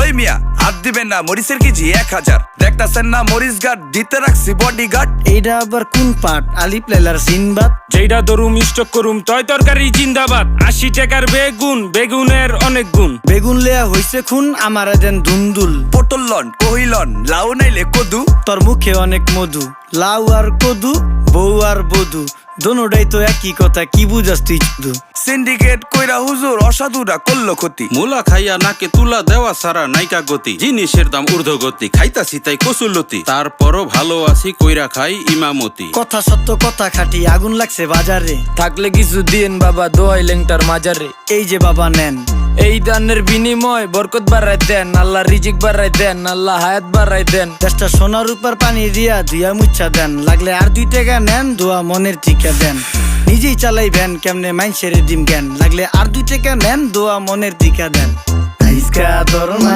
ওই মিয়া হাত দিবেন না, মরিচের কেজি 1000। দেখতাছেন না মরিচ গার্ড দিতে রাখছি বডি গার্ড। এইটা আবার কোন পাট? আলিপ লাইলার সিনবাদ। যেইটা ধরুম স্টক করুম তয় তরকারি জিন্দাবাদ। 80 টাকার বেগুন, বেগুনের অনেক গুণ। বেগুন লেয়া হইছে খুন, আমারে দেন দুন্দুল। পটল লন, কহিলন, লাউ নাইলে কদু। তোর মুখে অনেক মধু, লাউ আর কদু, বউ আর বধু, দোনোটাই তো একই কথা, কি বুঝাস তুই শুধু? সিন্ডিকেট কইরা হুজুর অসাধুরা করলো ক্ষতি। মুলা খাইয়া নাকে তুলা দেওয়া সারা নাইকা গতি। জিনিসের দাম ঊর্ধ্বগতি, খাইতাছি তাই কসুলতি। তারপরও ভালো আছি কইরা খাই ইমামতি। কথা সত্য কথা খাটি, আগুন লাগছে বাজারে। থাকলে কিছু দিন বাবা, দোয়াই লেংটার মাজারে। এই যে বাবা নেন, এই দানের বিনিময় বরকত বাড়াই দেন, আল্লাহ রিজিক বাড়াই দেন, আল্লাহ হায়াত বাড়াই দেন। দেশটা সোনার উপর পানি দিয়া ধুয়া মুচ্ছা দেন, লাগলে আর 2 টাকা নেন, দোয়া মনের টিকা দেন। নিজেই চালাই ভ্যান, কেমনে মাইনসেরে দিম জ্ঞান, লাগলে আর 2 টাকা নেন, দোয়া মনের টিকা দেন। আইসকা ধরো না